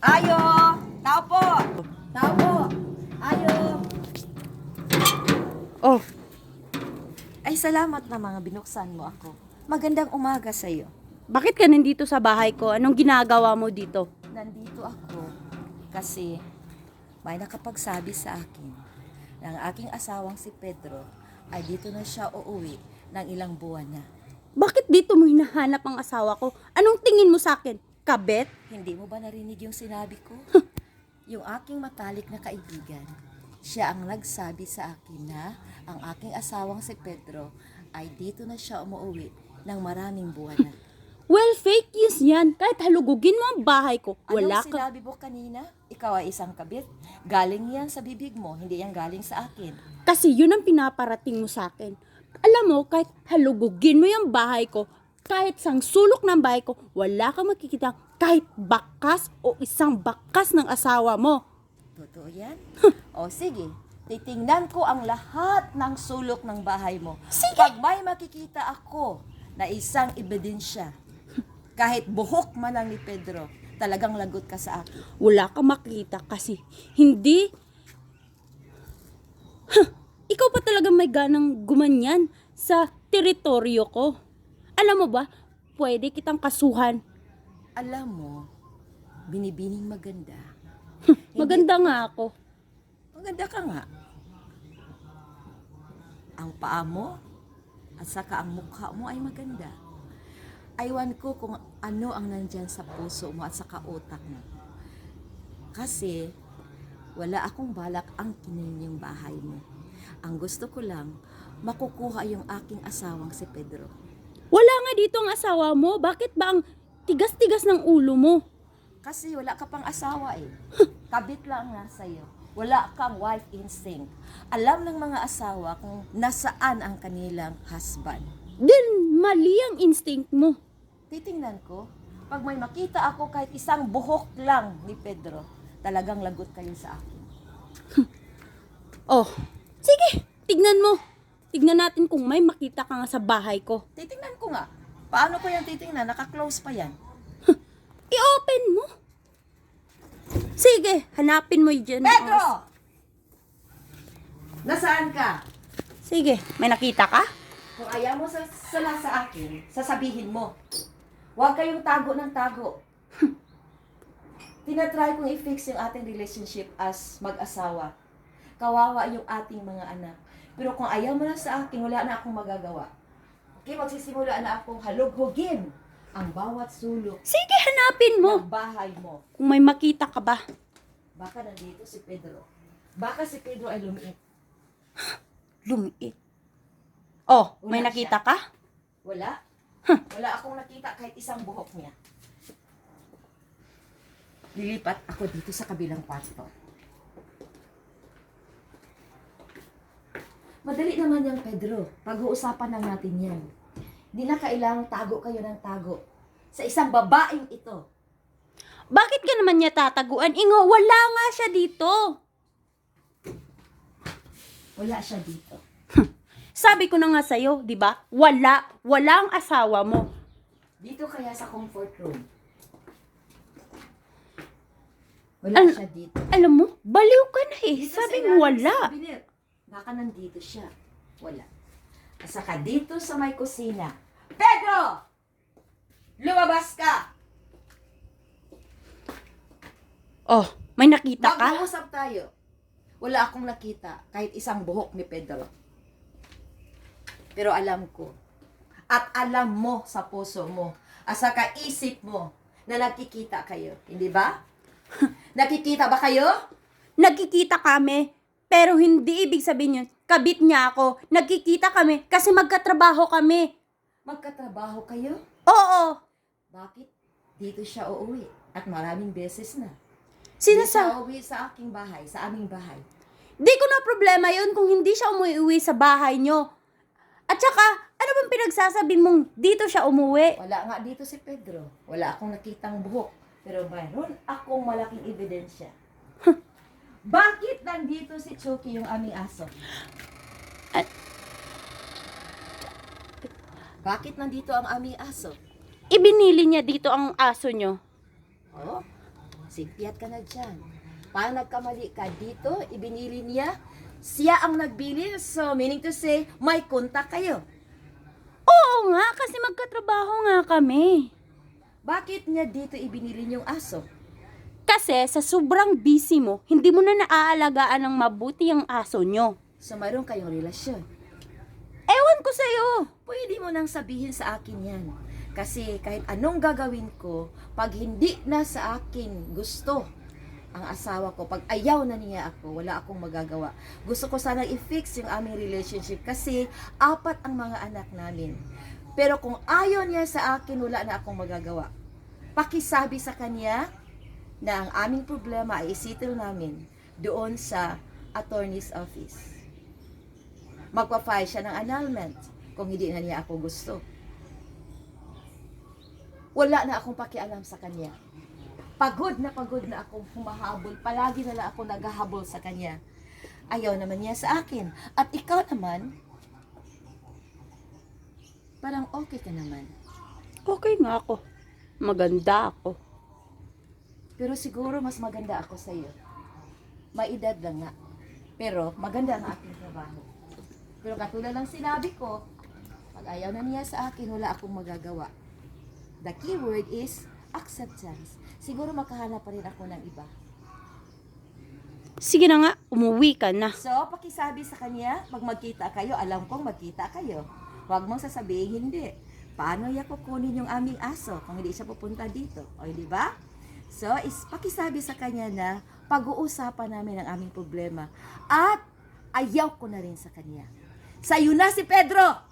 Ayo! Tao po! Tao po! Ayo! Oh, Ay, salamat na mga binuksan mo ako. Magandang umaga sa'yo. bakit ka nandito sa bahay ko? Anong ginagawa mo dito? Nandito ako kasi may nakapagsabi sa akin na ang aking asawang si Pedro ay dito na siya uuwi ng ilang buwan na. Bakit dito mo hinahanap ang asawa ko? Anong tingin mo sa akin? Kabet? Hindi mo ba narinig yung sinabi ko? Yung aking matalik na kaibigan, siya ang nagsabi sa akin na ang aking asawang si Pedro ay dito na siya umuwi ng maraming buwan na. Well, fake news yan. Kahit halugugin mo ang bahay ko, wala Anong ka. sinabi mo kanina? Ikaw ay isang kabit? Galing yan sa bibig mo, hindi yan galing sa akin. Kasi yun ang pinaparating mo sa akin. Alam mo, kahit halugugin mo yung bahay ko, kahit sang sulok ng bahay ko, wala kang makikita kahit bakas o isang bakas ng asawa mo. Totoo yan? O sige, titingnan ko ang lahat ng sulok ng bahay mo. Sige. Pag may makikita ako na isang ebidensya, kahit buhok man lang ni Pedro, talagang lagot ka sa akin. Wala kang makita kasi hindi. Ikaw pa talaga may ganang gumanyan sa teritoryo ko. Alam mo ba, pwede kitang kasuhan. Alam mo, binibining maganda. Maganda nga ako. Maganda ka nga. Ang paa mo at saka ang mukha mo ay maganda. Aywan ko kung ano ang nandyan sa puso mo at saka utak mo. Kasi wala akong balak ang kinin yung bahay mo. Ang gusto ko lang, makukuha yung aking asawang si Pedro. Wala nga dito ang asawa mo. Bakit ba ang tigas-tigas ng ulo mo? Kasi wala ka pang asawa eh. Kabit lang nga sa'yo. Wala kang wife instinct. Alam ng mga asawa kung nasaan ang kanilang husband. Then, mali ang instinct mo. Titingnan ko, pag may makita ako kahit isang buhok lang ni Pedro, talagang lagot kayo sa akin. Oh, sige, tignan mo. Tignan natin kung may makita ka nga sa bahay ko. Titingnan ko nga. Paano ko yan titingnan? Naka-close pa yan. I-open mo. Sige, hanapin mo dyan. Pedro! Nasaan ka? Sige, may nakita ka? Kung ayaw mo sala sa akin, sasabihin mo. Huwag kayong tago ng tago. Tinatry kong i-fix yung ating relationship as mag-asawa. Kawawa yung ating mga anak. Pero kung ayaw mo na sa akin, wala na akong magagawa. Okay, magsisimula na akong halughugin ang bawat sulok Sige, hanapin mo. ng bahay mo. Kung may makita ka ba. Baka nandito si Pedro. Baka si Pedro ay lumiit. Lumiit. Oh, may Wala nakita siya. ka? Wala? Wala akong nakita kahit isang buhok niya. Lilipat ako dito sa kabilang kwarto. Madali naman yan, Pedro. Pag-uusapan lang natin yan. Hindi na kailangang tago kayo ng tago. Sa isang babaeng ito. Bakit ka naman niya tataguan? Ingo, wala nga siya dito. Wala siya dito. Sabi ko na nga sa'yo, di ba? Wala ang asawa mo. Dito kaya sa comfort room. Wala siya dito. Alam mo, baliw ka na eh. Dito Sabi sa mo ilalim wala. sa kabinet. Baka nandito siya. Wala. At saka dito sa may kusina. Pedro! Lumabas ka! Oh, may nakita ka? Mag-uusap tayo. Wala akong nakita kahit isang buhok ni Pedro. Pero alam ko. At alam mo sa puso mo. At saka isip mo na nagkikita kayo. Hindi ba? Nakikita ba kayo? Nagkikita kami, pero hindi ibig sabihin yun, kabit niya ako. Nagkikita kami kasi magkatrabaho kami. Magkatrabaho kayo? Oo. Bakit? Dito siya uuwi. At maraming beses na. Sino Hindi sa... siya uuwi sa aking bahay, sa aming bahay. Di ko na problema yun kung hindi siya umuwi sa bahay nyo. At saka, ano bang pinagsasabi mong dito siya umuwi? Wala nga dito si Pedro. Wala akong nakitang buhok. Pero mayroon akong malaking ebidensya. Bakit nandito si Chucky, yung aming aso? Bakit nandito ang aming aso? Ibinili niya dito ang aso nyo. Oh, Sigpiyat ka na dyan. Parang nagkamali ka dito, ibinili niya, siya ang nagbili, so meaning to say, may kontak kayo. Oo nga, kasi magkatrabaho nga kami. Bakit niya dito ibinili niyong aso? Kasi sa sobrang busy mo, hindi mo na naaalagaan ng mabuti ang aso nyo. So mayroon kayong relasyon. Ewan ko sa'yo. Pwede mo nang sabihin sa akin yan. Kasi kahit anong gagawin ko, pag hindi na sa akin gusto ang asawa ko, pag ayaw na niya ako, wala akong magagawa. Gusto ko sanang i-fix yung aming relationship kasi 4 ang mga anak namin. Pero kung ayaw niya sa akin, wala na akong magagawa. Pakisabi sa kanya na ang aming problema ay isettle namin doon sa attorney's office. Magpa-file siya ng annulment kung hindi na niya ako gusto. Wala na akong pakialam sa kanya. Pagod na akong humahabol. Palagi na lang ako naghahabol sa kanya. Ayaw naman niya sa akin. At ikaw naman, parang okay ka naman. Okay nga ako. Maganda ako. Pero siguro mas maganda ako sa iyo. May edad lang nga. Pero maganda ang aking trabaho. Pero katulad ng sinabi ko, pag ayaw na niya sa akin, wala akong magagawa. The key word is acceptance. Siguro makahanap pa rin ako ng iba. Sige na nga, umuwi ka na. So, pakisabi sa kanya, pag magkita kayo, alam kong magkita kayo. Huwag mong sasabihin hindi. Paano niya kukunin yung aming aso kung hindi siya pupunta dito? O, di ba? So, pakisabi sa kanya na pag-uusapan namin ang aming problema. At ayaw ko na rin sa kanya. Sa'yo na si Pedro!